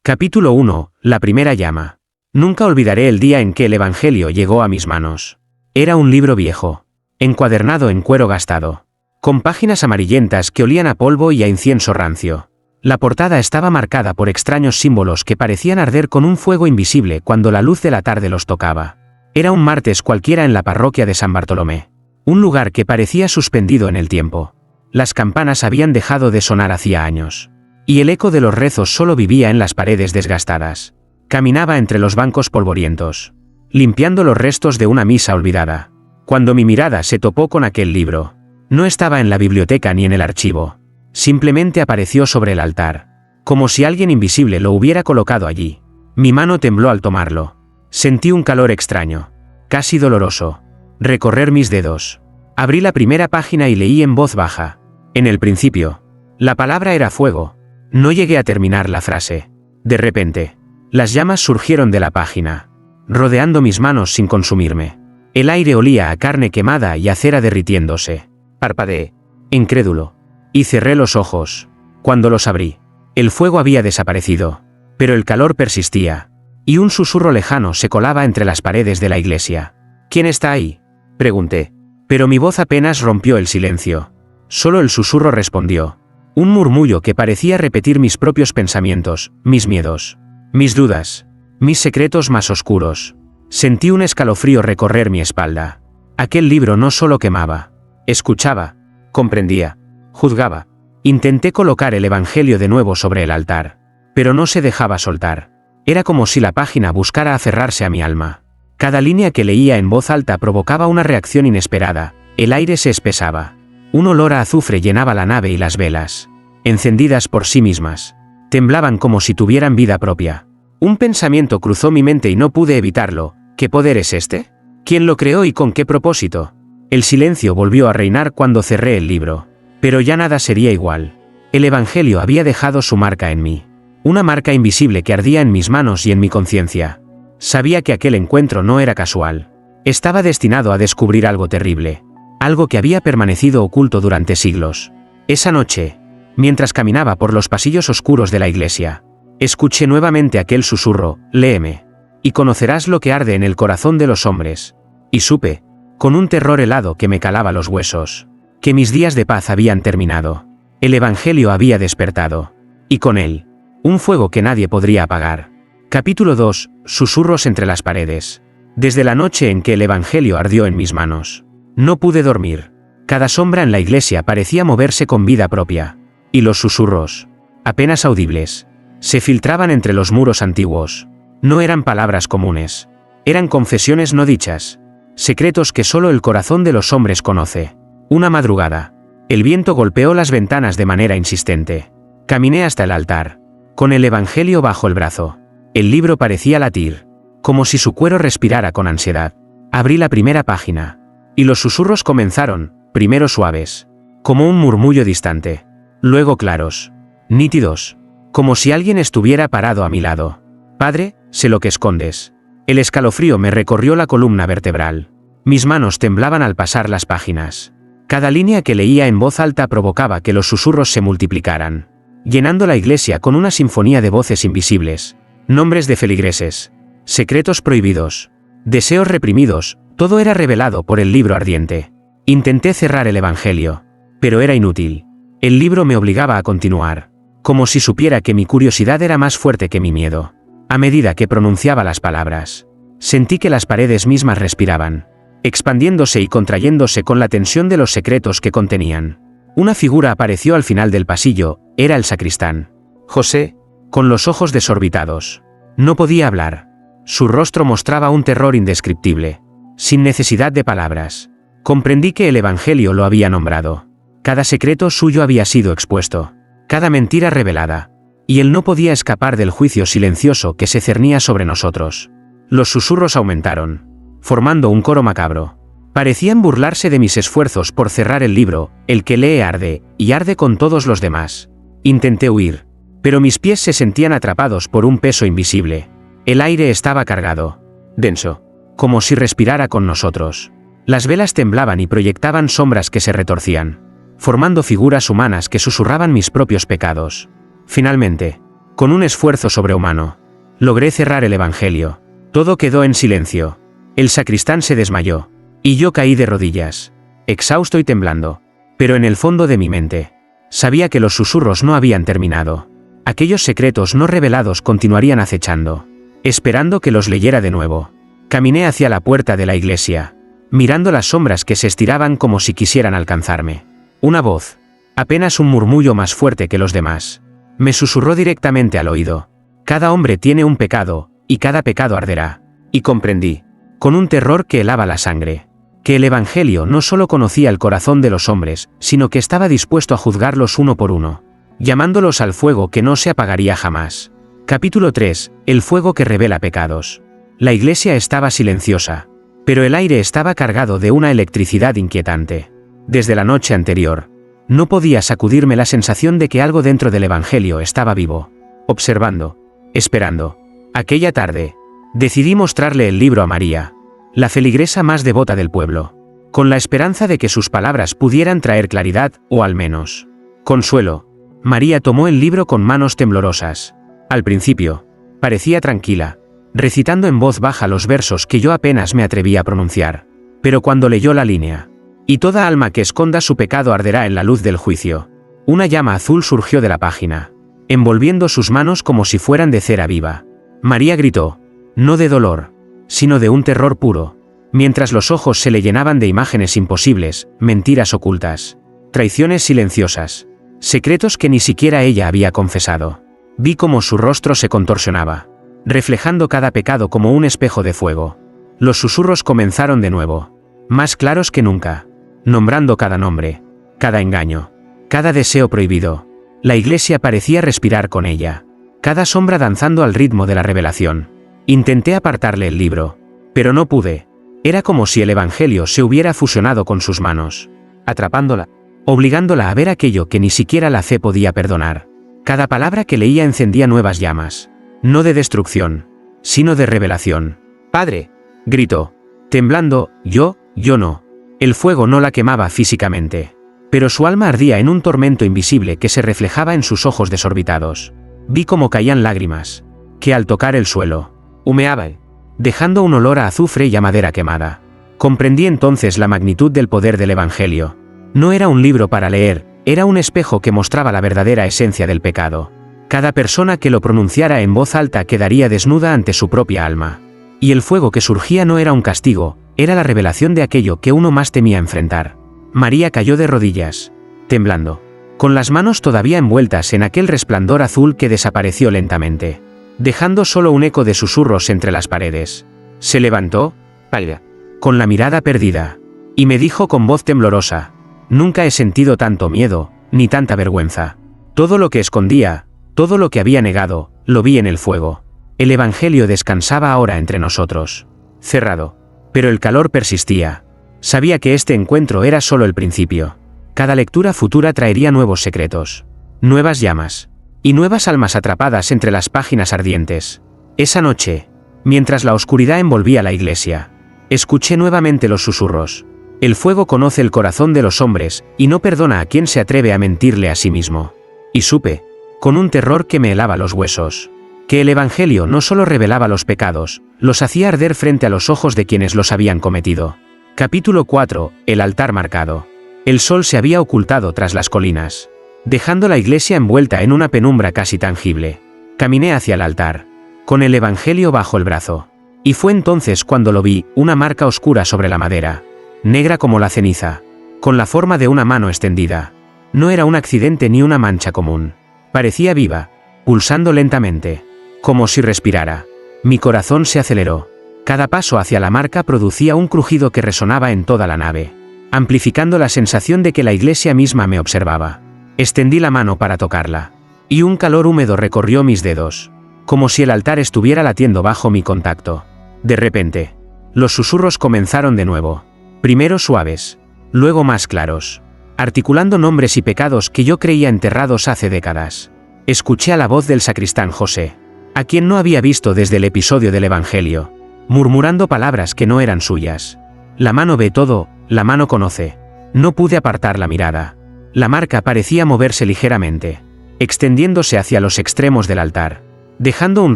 Capítulo 1. La primera llama. Nunca olvidaré el día en que el Evangelio llegó a mis manos. Era un libro viejo, encuadernado en cuero gastado, con páginas amarillentas que olían a polvo y a incienso rancio. La portada estaba marcada por extraños símbolos que parecían arder con un fuego invisible cuando la luz de la tarde los tocaba. Era un martes cualquiera en la parroquia de San Bartolomé, un lugar que parecía suspendido en el tiempo. Las campanas habían dejado de sonar hacía años, y el eco de los rezos solo vivía en las paredes desgastadas. Caminaba entre los bancos polvorientos, limpiando los restos de una misa olvidada, cuando mi mirada se topó con aquel libro. No estaba en la biblioteca ni en el archivo. Simplemente apareció sobre el altar, como si alguien invisible lo hubiera colocado allí. Mi mano tembló al tomarlo. Sentí un calor extraño, casi doloroso, recorrer mis dedos. Abrí la primera página y leí en voz baja. En el principio, la palabra era fuego. No llegué a terminar la frase. De repente, las llamas surgieron de la página, rodeando mis manos sin consumirme. El aire olía a carne quemada y a cera derritiéndose. Parpadeé, incrédulo, y cerré los ojos. Cuando los abrí, el fuego había desaparecido, pero el calor persistía, y un susurro lejano se colaba entre las paredes de la iglesia. ¿Quién está ahí?, pregunté, pero mi voz apenas rompió el silencio. Solo el susurro respondió, un murmullo que parecía repetir mis propios pensamientos, mis miedos, mis dudas, mis secretos más oscuros. Sentí un escalofrío recorrer mi espalda. Aquel libro no solo quemaba, escuchaba, comprendía, juzgaba. Intenté colocar el Evangelio de nuevo sobre el altar, pero no se dejaba soltar. Era como si la página buscara aferrarse a mi alma. Cada línea que leía en voz alta provocaba una reacción inesperada. El aire se espesaba. Un olor a azufre llenaba la nave y las velas, encendidas por sí mismas, temblaban como si tuvieran vida propia. Un pensamiento cruzó mi mente y no pude evitarlo. ¿Qué poder es este? ¿Quién lo creó y con qué propósito? El silencio volvió a reinar cuando cerré el libro. Pero ya nada sería igual. El Evangelio había dejado su marca en mí. Una marca invisible que ardía en mis manos y en mi conciencia. Sabía que aquel encuentro no era casual. Estaba destinado a descubrir algo terrible. Algo que había permanecido oculto durante siglos. Esa noche, mientras caminaba por los pasillos oscuros de la iglesia, escuché nuevamente aquel susurro, léeme, y conocerás lo que arde en el corazón de los hombres. Y supe, con un terror helado que me calaba los huesos, que mis días de paz habían terminado. El Evangelio había despertado, y con él, un fuego que nadie podría apagar. Capítulo 2. Susurros entre las paredes. Desde la noche en que el Evangelio ardió en mis manos, no pude dormir. Cada sombra en la iglesia parecía moverse con vida propia, y los susurros, apenas audibles, se filtraban entre los muros antiguos. No eran palabras comunes, eran confesiones no dichas, secretos que solo el corazón de los hombres conoce. Una madrugada, el viento golpeó las ventanas de manera insistente. Caminé hasta el altar, con el Evangelio bajo el brazo. El libro parecía latir, como si su cuero respirara con ansiedad. Abrí la primera página, y los susurros comenzaron, primero suaves, como un murmullo distante, luego claros, nítidos, como si alguien estuviera parado a mi lado. Padre, sé lo que escondes. El escalofrío me recorrió la columna vertebral. Mis manos temblaban al pasar las páginas. Cada línea que leía en voz alta provocaba que los susurros se multiplicaran, llenando la iglesia con una sinfonía de voces invisibles, nombres de feligreses, secretos prohibidos, deseos reprimidos, todo era revelado por el libro ardiente. Intenté cerrar el Evangelio, pero era inútil. El libro me obligaba a continuar, como si supiera que mi curiosidad era más fuerte que mi miedo. A medida que pronunciaba las palabras, sentí que las paredes mismas respiraban, expandiéndose y contrayéndose con la tensión de los secretos que contenían. Una figura apareció al final del pasillo, era el sacristán. José, con los ojos desorbitados. No podía hablar. Su rostro mostraba un terror indescriptible. Sin necesidad de palabras, comprendí que el Evangelio lo había nombrado. Cada secreto suyo había sido expuesto, cada mentira revelada, y él no podía escapar del juicio silencioso que se cernía sobre nosotros. Los susurros aumentaron, formando un coro macabro. Parecían burlarse de mis esfuerzos por cerrar el libro. El que lee arde, y arde con todos los demás. Intenté huir, pero mis pies se sentían atrapados por un peso invisible. El aire estaba cargado, denso, como si respirara con nosotros. Las velas temblaban y proyectaban sombras que se retorcían, formando figuras humanas que susurraban mis propios pecados. Finalmente, Con un esfuerzo sobrehumano, logré cerrar el Evangelio. Todo quedó en silencio. El sacristán se desmayó, y yo caí de rodillas, exhausto y temblando. Pero en el fondo de mi mente, sabía que los susurros no habían terminado. Aquellos secretos no revelados continuarían acechando, esperando que los leyera de nuevo. Caminé hacia la puerta de la iglesia, mirando las sombras que se estiraban como si quisieran alcanzarme. Una voz, apenas un murmullo más fuerte que los demás, me susurró directamente al oído. Cada hombre tiene un pecado, y cada pecado arderá. Y comprendí, con un terror que helaba la sangre, que el Evangelio no solo conocía el corazón de los hombres, sino que estaba dispuesto a juzgarlos uno por uno, llamándolos al fuego que no se apagaría jamás. Capítulo 3. El fuego que revela pecados. La iglesia estaba silenciosa, pero el aire estaba cargado de una electricidad inquietante. Desde la noche anterior, no podía sacudirme la sensación de que algo dentro del Evangelio estaba vivo, observando, esperando. Aquella tarde, decidí mostrarle el libro a María, la feligresa más devota del pueblo, con la esperanza de que sus palabras pudieran traer claridad, o al menos consuelo. María tomó el libro con manos temblorosas. Al principio, parecía tranquila, recitando en voz baja los versos que yo apenas me atrevía a pronunciar. Pero cuando leyó la línea, y toda alma que esconda su pecado arderá en la luz del juicio, una llama azul surgió de la página, envolviendo sus manos como si fueran de cera viva. María gritó, no de dolor, sino de un terror puro, mientras los ojos se le llenaban de imágenes imposibles, mentiras ocultas, traiciones silenciosas, secretos que ni siquiera ella había confesado. Vi cómo su rostro se contorsionaba, reflejando cada pecado como un espejo de fuego. Los susurros comenzaron de nuevo, más claros que nunca, nombrando cada nombre, cada engaño, cada deseo prohibido. La iglesia parecía respirar con ella, cada sombra danzando al ritmo de la revelación. Intenté apartarle el libro, pero no pude. Era como si el Evangelio se hubiera fusionado con sus manos, atrapándola, obligándola a ver aquello que ni siquiera la fe podía perdonar. Cada palabra que leía encendía nuevas llamas, no de destrucción, sino de revelación. «Padre», gritó, temblando, yo no. El fuego no la quemaba físicamente, pero su alma ardía en un tormento invisible que se reflejaba en sus ojos desorbitados. Vi cómo caían lágrimas, que al tocar el suelo, humeaban, dejando un olor a azufre y a madera quemada. Comprendí entonces la magnitud del poder del Evangelio. No era un libro para leer, era un espejo que mostraba la verdadera esencia del pecado. Cada persona que lo pronunciara en voz alta quedaría desnuda ante su propia alma. Y el fuego que surgía no era un castigo, era la revelación de aquello que uno más temía enfrentar. María cayó de rodillas, temblando, con las manos todavía envueltas en aquel resplandor azul que desapareció lentamente, dejando solo un eco de susurros entre las paredes. Se levantó, pálida, con la mirada perdida, y me dijo con voz temblorosa, nunca he sentido tanto miedo, ni tanta vergüenza. Todo lo que escondía, todo lo que había negado, lo vi en el fuego. El Evangelio descansaba ahora entre nosotros, cerrado. Pero el calor persistía. Sabía que este encuentro era solo el principio. Cada lectura futura traería nuevos secretos, nuevas llamas, y nuevas almas atrapadas entre las páginas ardientes. Esa noche, mientras la oscuridad envolvía la iglesia, escuché nuevamente los susurros. El fuego conoce el corazón de los hombres, y no perdona a quien se atreve a mentirle a sí mismo. Y supe, con un terror que me helaba los huesos, que el Evangelio no solo revelaba los pecados, los hacía arder frente a los ojos de quienes los habían cometido. Capítulo 4. El altar marcado. El sol se había ocultado tras las colinas, dejando la iglesia envuelta en una penumbra casi tangible. Caminé hacia el altar, con el Evangelio bajo el brazo. Y fue entonces cuando lo vi, una marca oscura sobre la madera, negra como la ceniza, con la forma de una mano extendida. No era un accidente ni una mancha común. Parecía viva, pulsando lentamente, como si respirara. Mi corazón se aceleró. Cada paso hacia la marca producía un crujido que resonaba en toda la nave, amplificando la sensación de que la iglesia misma me observaba. Extendí la mano para tocarla, y un calor húmedo recorrió mis dedos, como si el altar estuviera latiendo bajo mi contacto. De repente, los susurros comenzaron de nuevo, primero suaves, luego más claros, articulando nombres y pecados que yo creía enterrados hace décadas. Escuché a la voz del sacristán José, a quien no había visto desde el episodio del Evangelio, murmurando palabras que no eran suyas. La mano ve todo, la mano conoce. No pude apartar la mirada. La marca parecía moverse ligeramente, extendiéndose hacia los extremos del altar, dejando un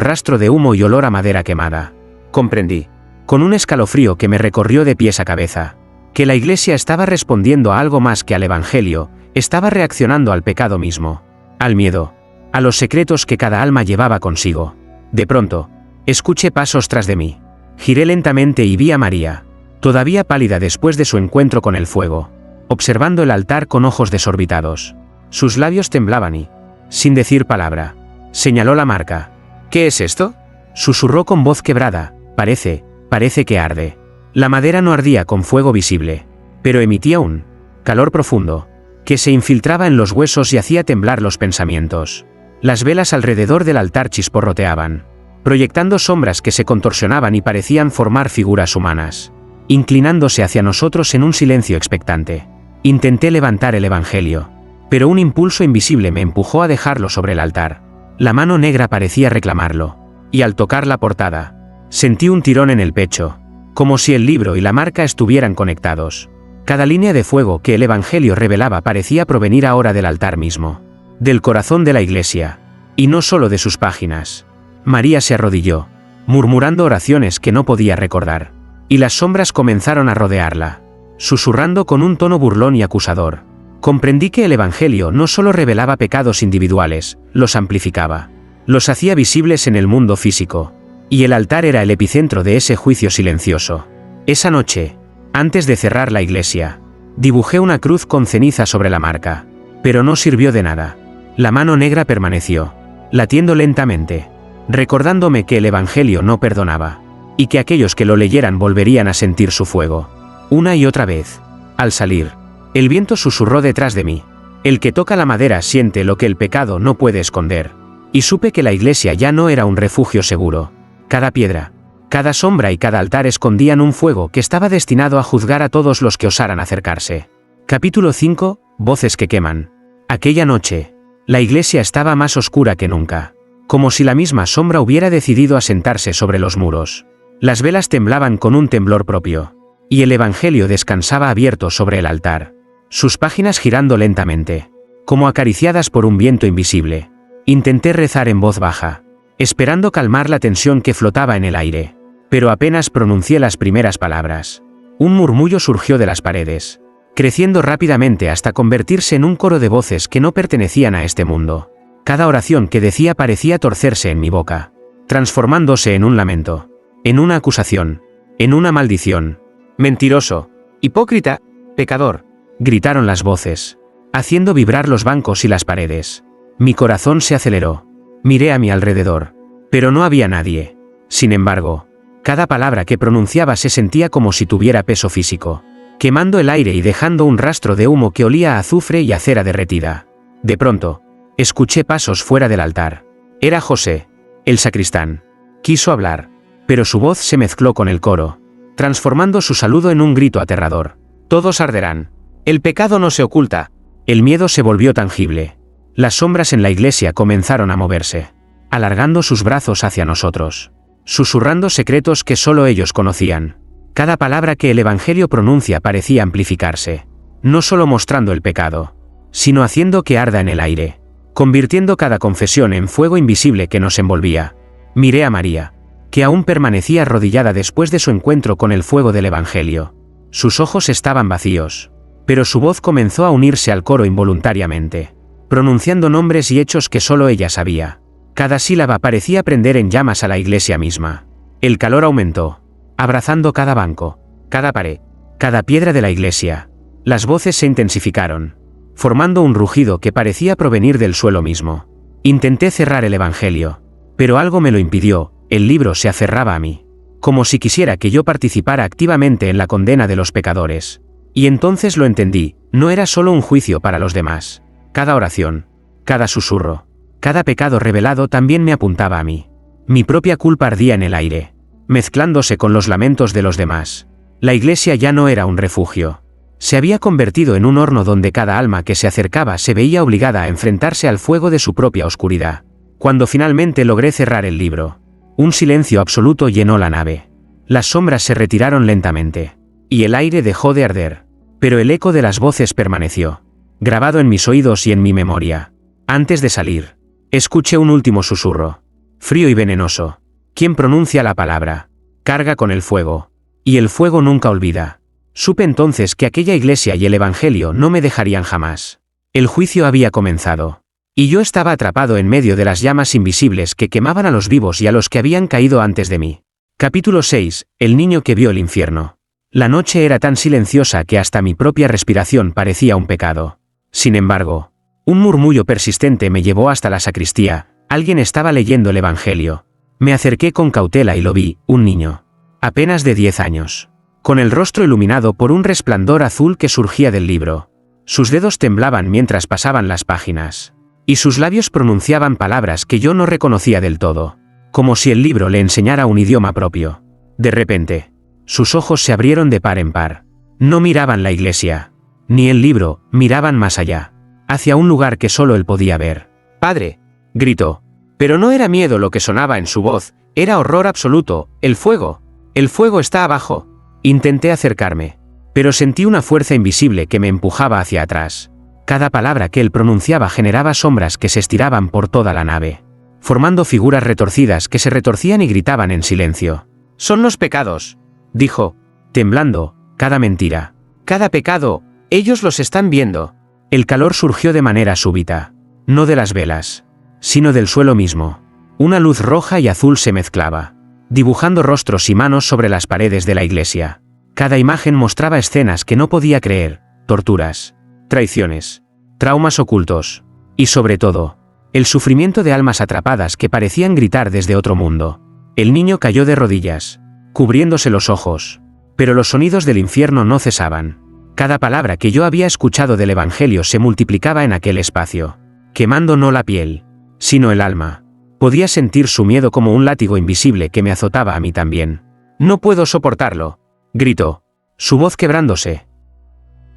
rastro de humo y olor a madera quemada. Comprendí, con un escalofrío que me recorrió de pies a cabeza, que la Iglesia estaba respondiendo a algo más que al Evangelio, estaba reaccionando al pecado mismo, al miedo, a los secretos que cada alma llevaba consigo. De pronto, escuché pasos tras de mí. Giré lentamente y vi a María, todavía pálida después de su encuentro con el fuego, observando el altar con ojos desorbitados. Sus labios temblaban y, sin decir palabra, señaló la marca. «¿Qué es esto?», susurró con voz quebrada. Parece que arde». La madera no ardía con fuego visible, pero emitía un calor profundo, que se infiltraba en los huesos y hacía temblar los pensamientos. Las velas alrededor del altar chisporroteaban, proyectando sombras que se contorsionaban y parecían formar figuras humanas, inclinándose hacia nosotros en un silencio expectante. Intenté levantar el Evangelio, pero un impulso invisible me empujó a dejarlo sobre el altar. La mano negra parecía reclamarlo, y al tocar la portada, sentí un tirón en el pecho, como si el libro y la marca estuvieran conectados. Cada línea de fuego que el Evangelio revelaba parecía provenir ahora del altar mismo, del corazón de la Iglesia, y no solo de sus páginas. María se arrodilló, murmurando oraciones que no podía recordar, y las sombras comenzaron a rodearla, susurrando con un tono burlón y acusador. Comprendí que el Evangelio no solo revelaba pecados individuales, los amplificaba, los hacía visibles en el mundo físico, y el altar era el epicentro de ese juicio silencioso. Esa noche, antes de cerrar la iglesia, dibujé una cruz con ceniza sobre la marca, pero no sirvió de nada. La mano negra permaneció, latiendo lentamente, recordándome que el Evangelio no perdonaba, y que aquellos que lo leyeran volverían a sentir su fuego. Una y otra vez, al salir, el viento susurró detrás de mí. El que toca la madera siente lo que el pecado no puede esconder. Y supe que la iglesia ya no era un refugio seguro. Cada piedra, cada sombra y cada altar escondían un fuego que estaba destinado a juzgar a todos los que osaran acercarse. Capítulo 5. Voces que queman. Aquella noche, la iglesia estaba más oscura que nunca, como si la misma sombra hubiera decidido asentarse sobre los muros. Las velas temblaban con un temblor propio, y el Evangelio descansaba abierto sobre el altar, sus páginas girando lentamente, como acariciadas por un viento invisible. Intenté rezar en voz baja, esperando calmar la tensión que flotaba en el aire, pero apenas pronuncié las primeras palabras. Un murmullo surgió de las paredes, creciendo rápidamente hasta convertirse en un coro de voces que no pertenecían a este mundo. Cada oración que decía parecía torcerse en mi boca, transformándose en un lamento, en una acusación, en una maldición. «Mentiroso, hipócrita, pecador», gritaron las voces, haciendo vibrar los bancos y las paredes. Mi corazón se aceleró. Miré a mi alrededor, pero no había nadie. Sin embargo, cada palabra que pronunciaba se sentía como si tuviera peso físico, quemando el aire y dejando un rastro de humo que olía a azufre y a cera derretida. De pronto, escuché pasos fuera del altar. Era José, el sacristán. Quiso hablar, pero su voz se mezcló con el coro, transformando su saludo en un grito aterrador. «Todos arderán. El pecado no se oculta». El miedo se volvió tangible. Las sombras en la iglesia comenzaron a moverse, alargando sus brazos hacia nosotros, susurrando secretos que solo ellos conocían. Cada palabra que el Evangelio pronuncia parecía amplificarse, no solo mostrando el pecado, sino haciendo que arda en el aire, convirtiendo cada confesión en fuego invisible que nos envolvía. Miré a María, que aún permanecía arrodillada después de su encuentro con el fuego del Evangelio. Sus ojos estaban vacíos, pero su voz comenzó a unirse al coro involuntariamente, pronunciando nombres y hechos que solo ella sabía. Cada sílaba parecía prender en llamas a la iglesia misma. El calor aumentó, abrazando cada banco, cada pared, cada piedra de la iglesia. Las voces se intensificaron, formando un rugido que parecía provenir del suelo mismo. Intenté cerrar el Evangelio, pero algo me lo impidió. El libro se aferraba a mí, como si quisiera que yo participara activamente en la condena de los pecadores. Y entonces lo entendí, no era solo un juicio para los demás. Cada oración, cada susurro, cada pecado revelado también me apuntaba a mí. Mi propia culpa ardía en el aire, mezclándose con los lamentos de los demás. La iglesia ya no era un refugio. Se había convertido en un horno donde cada alma que se acercaba se veía obligada a enfrentarse al fuego de su propia oscuridad. Cuando finalmente logré cerrar el libro, un silencio absoluto llenó la nave. Las sombras se retiraron lentamente, y el aire dejó de arder, pero el eco de las voces permaneció, grabado en mis oídos y en mi memoria. Antes de salir, escuché un último susurro, frío y venenoso. ¿Quién pronuncia la palabra? Carga con el fuego. Y el fuego nunca olvida. Supe entonces que aquella iglesia y el evangelio no me dejarían jamás. El juicio había comenzado. Y yo estaba atrapado en medio de las llamas invisibles que quemaban a los vivos y a los que habían caído antes de mí. Capítulo 6. El niño que vio el infierno. La noche era tan silenciosa que hasta mi propia respiración parecía un pecado. Sin embargo, un murmullo persistente me llevó hasta la sacristía. Alguien estaba leyendo el evangelio. Me acerqué con cautela y lo vi, un niño. Apenas de 10 años. Con el rostro iluminado por un resplandor azul que surgía del libro. Sus dedos temblaban mientras pasaban las páginas. Y sus labios pronunciaban palabras que yo no reconocía del todo. Como si el libro le enseñara un idioma propio. De repente, sus ojos se abrieron de par en par. No miraban la iglesia. Ni el libro, miraban más allá. Hacia un lugar que solo él podía ver. «¡Padre!», gritó. Pero no era miedo lo que sonaba en su voz, era horror absoluto. «¡El fuego! ¡El fuego está abajo!». Intenté acercarme. Pero sentí una fuerza invisible que me empujaba hacia atrás. Cada palabra que él pronunciaba generaba sombras que se estiraban por toda la nave, formando figuras retorcidas que se retorcían y gritaban en silencio. «Son los pecados», dijo, temblando, «cada mentira, cada pecado, ellos los están viendo». El calor surgió de manera súbita, no de las velas, sino del suelo mismo. Una luz roja y azul se mezclaba, dibujando rostros y manos sobre las paredes de la iglesia. Cada imagen mostraba escenas que no podía creer, torturas, traiciones, traumas ocultos, y sobre todo, el sufrimiento de almas atrapadas que parecían gritar desde otro mundo. El niño cayó de rodillas, cubriéndose los ojos, pero los sonidos del infierno no cesaban. Cada palabra que yo había escuchado del evangelio se multiplicaba en aquel espacio, quemando no la piel, sino el alma. Podía sentir su miedo como un látigo invisible que me azotaba a mí también. «No puedo soportarlo», gritó, su voz quebrándose.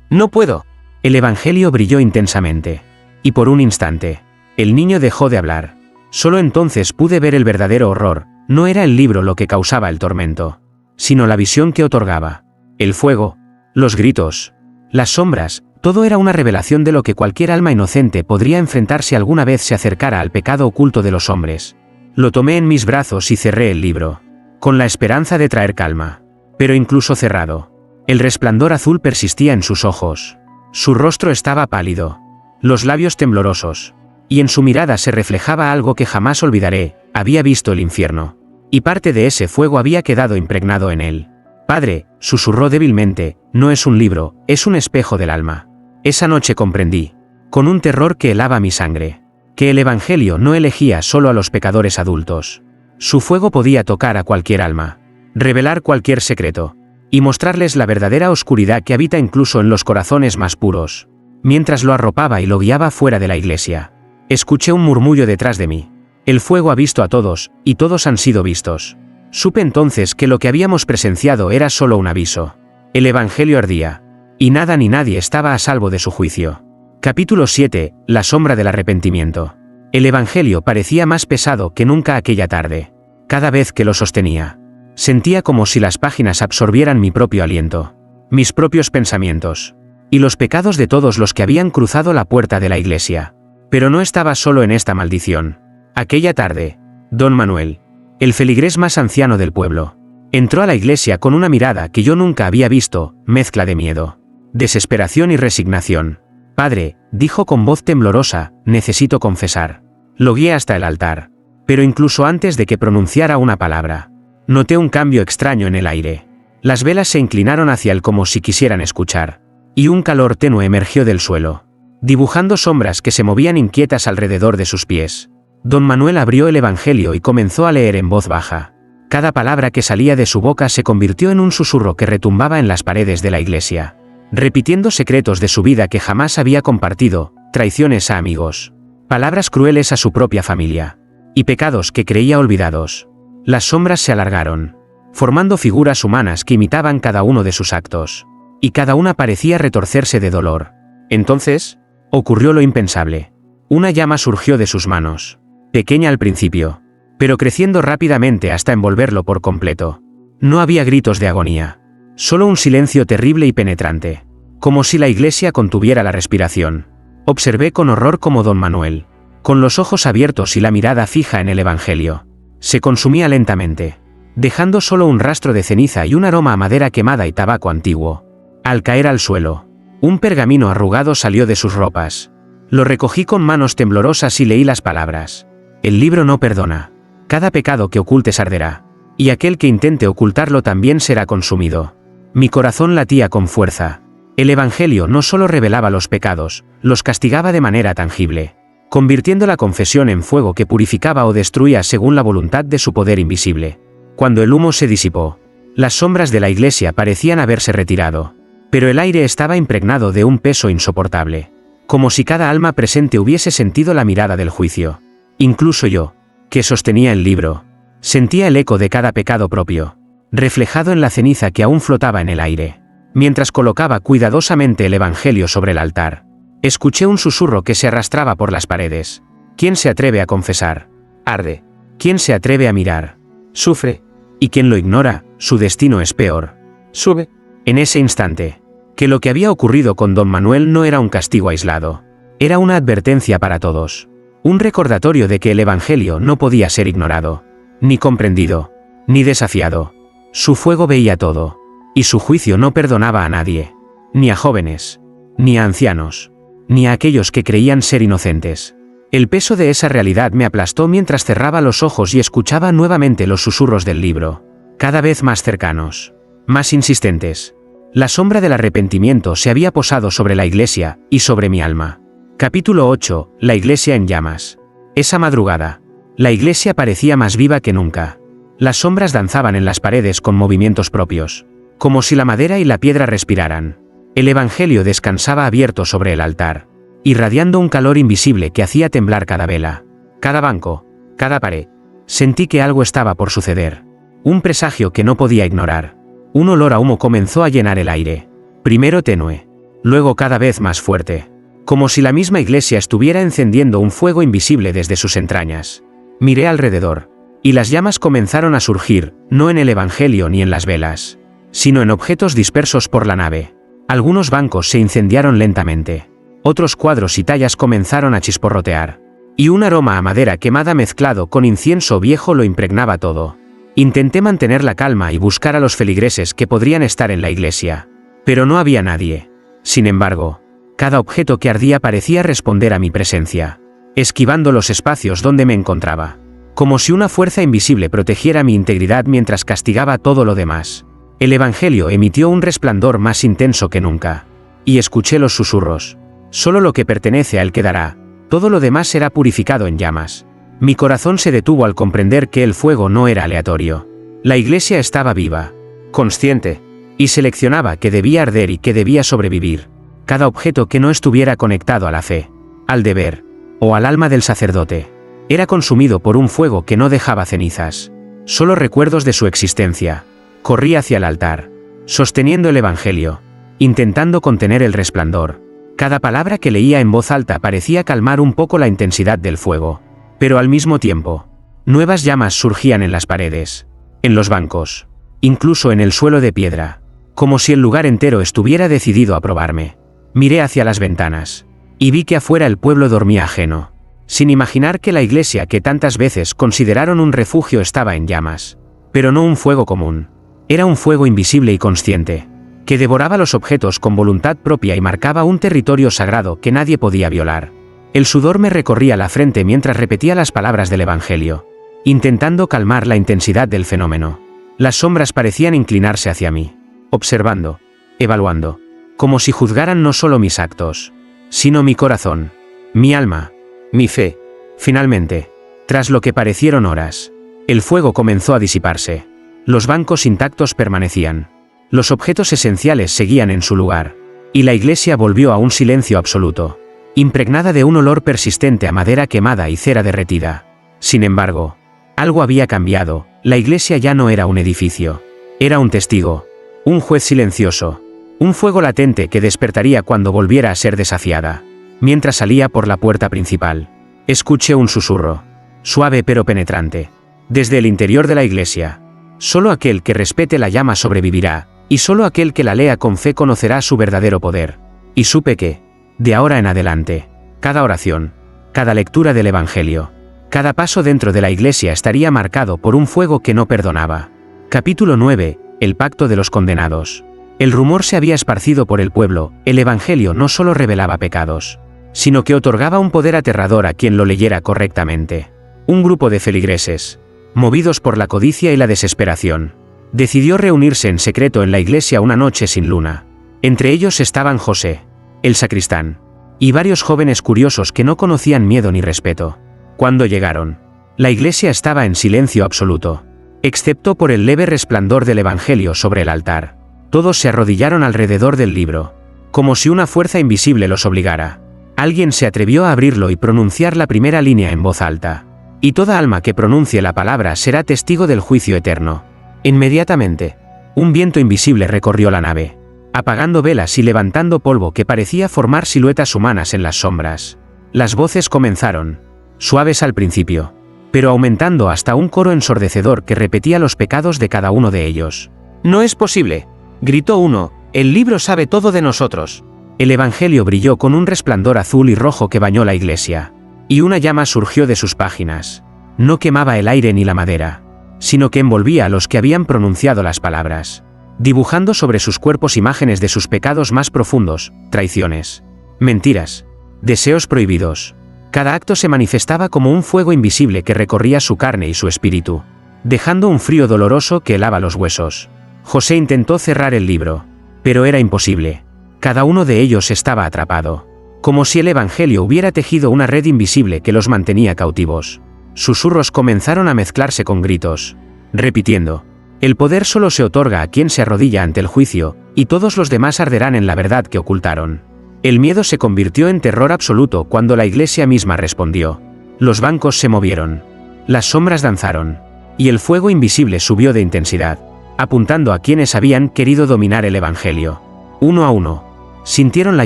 «No puedo». El evangelio brilló intensamente. Y por un instante, el niño dejó de hablar. Solo entonces pude ver el verdadero horror. No era el libro lo que causaba el tormento, sino la visión que otorgaba. El fuego, los gritos, las sombras, todo era una revelación de lo que cualquier alma inocente podría enfrentar si alguna vez se acercara al pecado oculto de los hombres. Lo tomé en mis brazos y cerré el libro, con la esperanza de traer calma. Pero incluso cerrado, el resplandor azul persistía en sus ojos. Su rostro estaba pálido, los labios temblorosos, y en su mirada se reflejaba algo que jamás olvidaré. Había visto el infierno, y parte de ese fuego había quedado impregnado en él. «Padre», susurró débilmente, «no es un libro, es un espejo del alma». Esa noche comprendí, con un terror que helaba mi sangre, que el evangelio no elegía solo a los pecadores adultos. Su fuego podía tocar a cualquier alma, revelar cualquier secreto, y mostrarles la verdadera oscuridad que habita incluso en los corazones más puros. Mientras lo arropaba y lo guiaba fuera de la iglesia, escuché un murmullo detrás de mí. «El fuego ha visto a todos, y todos han sido vistos». Supe entonces que lo que habíamos presenciado era solo un aviso. El evangelio ardía, y nada ni nadie estaba a salvo de su juicio. Capítulo 7. La sombra del arrepentimiento. El evangelio parecía más pesado que nunca aquella tarde. Cada vez que lo sostenía, sentía como si las páginas absorbieran mi propio aliento, mis propios pensamientos, y los pecados de todos los que habían cruzado la puerta de la iglesia. Pero no estaba solo en esta maldición. Aquella tarde, don Manuel, el feligrés más anciano del pueblo, entró a la iglesia con una mirada que yo nunca había visto, mezcla de miedo, desesperación y resignación. «Padre», dijo con voz temblorosa, «necesito confesar». Lo guié hasta el altar, pero incluso antes de que pronunciara una palabra, noté un cambio extraño en el aire. Las velas se inclinaron hacia él como si quisieran escuchar, y un calor tenue emergió del suelo, dibujando sombras que se movían inquietas alrededor de sus pies. Don Manuel abrió el evangelio y comenzó a leer en voz baja. Cada palabra que salía de su boca se convirtió en un susurro que retumbaba en las paredes de la iglesia, repitiendo secretos de su vida que jamás había compartido, traiciones a amigos, palabras crueles a su propia familia, y pecados que creía olvidados. Las sombras se alargaron, formando figuras humanas que imitaban cada uno de sus actos, y cada una parecía retorcerse de dolor. Entonces, ocurrió lo impensable. Una llama surgió de sus manos, pequeña al principio, pero creciendo rápidamente hasta envolverlo por completo. No había gritos de agonía, solo un silencio terrible y penetrante, como si la iglesia contuviera la respiración. Observé con horror cómo don Manuel, con los ojos abiertos y la mirada fija en el Evangelio. Se consumía lentamente, dejando solo un rastro de ceniza y un aroma a madera quemada y tabaco antiguo. Al caer al suelo, un pergamino arrugado salió de sus ropas. Lo recogí con manos temblorosas y leí las palabras. El libro no perdona. Cada pecado que ocultes arderá, y aquel que intente ocultarlo también será consumido. Mi corazón latía con fuerza. El Evangelio no solo revelaba los pecados, los castigaba de manera tangible, convirtiendo la confesión en fuego que purificaba o destruía según la voluntad de su poder invisible. Cuando el humo se disipó, las sombras de la iglesia parecían haberse retirado, pero el aire estaba impregnado de un peso insoportable, como si cada alma presente hubiese sentido la mirada del juicio. Incluso yo, que sostenía el libro, sentía el eco de cada pecado propio, reflejado en la ceniza que aún flotaba en el aire. Mientras colocaba cuidadosamente el Evangelio sobre el altar, escuché un susurro que se arrastraba por las paredes. ¿Quién se atreve a confesar? Arde. ¿Quién se atreve a mirar? Sufre. Y quien lo ignora, su destino es peor. Sube. En ese instante, que lo que había ocurrido con don Manuel no era un castigo aislado. Era una advertencia para todos. Un recordatorio de que el Evangelio no podía ser ignorado, ni comprendido, ni desafiado. Su fuego veía todo, y su juicio no perdonaba a nadie, ni a jóvenes, ni a ancianos, ni a aquellos que creían ser inocentes. El peso de esa realidad me aplastó mientras cerraba los ojos y escuchaba nuevamente los susurros del libro, cada vez más cercanos, más insistentes. La sombra del arrepentimiento se había posado sobre la iglesia y sobre mi alma. Capítulo 8. La iglesia en llamas. Esa madrugada, la iglesia parecía más viva que nunca. Las sombras danzaban en las paredes con movimientos propios, como si la madera y la piedra respiraran. El Evangelio descansaba abierto sobre el altar, irradiando un calor invisible que hacía temblar cada vela, cada banco, cada pared. Sentí que algo estaba por suceder. Un presagio que no podía ignorar. Un olor a humo comenzó a llenar el aire. Primero tenue, luego cada vez más fuerte, como si la misma iglesia estuviera encendiendo un fuego invisible desde sus entrañas. Miré alrededor, y las llamas comenzaron a surgir, no en el Evangelio ni en las velas, sino en objetos dispersos por la nave. Algunos bancos se incendiaron lentamente, otros cuadros y tallas comenzaron a chisporrotear, y un aroma a madera quemada mezclado con incienso viejo lo impregnaba todo. Intenté mantener la calma y buscar a los feligreses que podrían estar en la iglesia, pero no había nadie. Sin embargo, cada objeto que ardía parecía responder a mi presencia, esquivando los espacios donde me encontraba, como si una fuerza invisible protegiera mi integridad mientras castigaba todo lo demás. El Evangelio emitió un resplandor más intenso que nunca, y escuché los susurros. Solo lo que pertenece a él quedará, todo lo demás será purificado en llamas. Mi corazón se detuvo al comprender que el fuego no era aleatorio. La iglesia estaba viva, consciente, y seleccionaba qué debía arder y qué debía sobrevivir. Cada objeto que no estuviera conectado a la fe, al deber, o al alma del sacerdote, era consumido por un fuego que no dejaba cenizas, solo recuerdos de su existencia. Corrí hacia el altar, sosteniendo el Evangelio, intentando contener el resplandor. Cada palabra que leía en voz alta parecía calmar un poco la intensidad del fuego, pero al mismo tiempo, nuevas llamas surgían en las paredes, en los bancos, incluso en el suelo de piedra, como si el lugar entero estuviera decidido a probarme. Miré hacia las ventanas, y vi que afuera el pueblo dormía ajeno, sin imaginar que la iglesia que tantas veces consideraron un refugio estaba en llamas, pero no un fuego común. Era un fuego invisible y consciente, que devoraba los objetos con voluntad propia y marcaba un territorio sagrado que nadie podía violar. El sudor me recorría la frente mientras repetía las palabras del Evangelio, intentando calmar la intensidad del fenómeno. Las sombras parecían inclinarse hacia mí, observando, evaluando, como si juzgaran no solo mis actos, sino mi corazón, mi alma, mi fe. Finalmente, tras lo que parecieron horas, el fuego comenzó a disiparse. Los bancos intactos permanecían, los objetos esenciales seguían en su lugar, y la iglesia volvió a un silencio absoluto, impregnada de un olor persistente a madera quemada y cera derretida. Sin embargo, algo había cambiado. La iglesia ya no era un edificio, era un testigo, un juez silencioso, un fuego latente que despertaría cuando volviera a ser desafiada. Mientras salía por la puerta principal, escuché un susurro, suave pero penetrante, desde el interior de la iglesia. Solo aquel que respete la llama sobrevivirá, y solo aquel que la lea con fe conocerá su verdadero poder. Y supe que, de ahora en adelante, cada oración, cada lectura del Evangelio, cada paso dentro de la iglesia estaría marcado por un fuego que no perdonaba. Capítulo 9. El pacto de los condenados. El rumor se había esparcido por el pueblo, el Evangelio no solo revelaba pecados, sino que otorgaba un poder aterrador a quien lo leyera correctamente. Un grupo de feligreses, movidos por la codicia y la desesperación, decidió reunirse en secreto en la iglesia una noche sin luna. Entre ellos estaban José, el sacristán, y varios jóvenes curiosos que no conocían miedo ni respeto. Cuando llegaron, la iglesia estaba en silencio absoluto, excepto por el leve resplandor del Evangelio sobre el altar. Todos se arrodillaron alrededor del libro, como si una fuerza invisible los obligara. Alguien se atrevió a abrirlo y pronunciar la primera línea en voz alta. Y toda alma que pronuncie la palabra será testigo del juicio eterno. Inmediatamente, un viento invisible recorrió la nave, apagando velas y levantando polvo que parecía formar siluetas humanas en las sombras. Las voces comenzaron, suaves al principio, pero aumentando hasta un coro ensordecedor que repetía los pecados de cada uno de ellos. «No es posible», gritó uno, «el libro sabe todo de nosotros». El Evangelio brilló con un resplandor azul y rojo que bañó la iglesia, y una llama surgió de sus páginas. No quemaba el aire ni la madera, sino que envolvía a los que habían pronunciado las palabras, dibujando sobre sus cuerpos imágenes de sus pecados más profundos, traiciones, mentiras, deseos prohibidos. Cada acto se manifestaba como un fuego invisible que recorría su carne y su espíritu, dejando un frío doloroso que helaba los huesos. José intentó cerrar el libro, pero era imposible. Cada uno de ellos estaba atrapado, como si el Evangelio hubiera tejido una red invisible que los mantenía cautivos. Susurros comenzaron a mezclarse con gritos, repitiendo: «El poder solo se otorga a quien se arrodilla ante el juicio, y todos los demás arderán en la verdad que ocultaron». El miedo se convirtió en terror absoluto cuando la iglesia misma respondió. Los bancos se movieron, las sombras danzaron, y el fuego invisible subió de intensidad, apuntando a quienes habían querido dominar el Evangelio. Uno a uno, sintieron la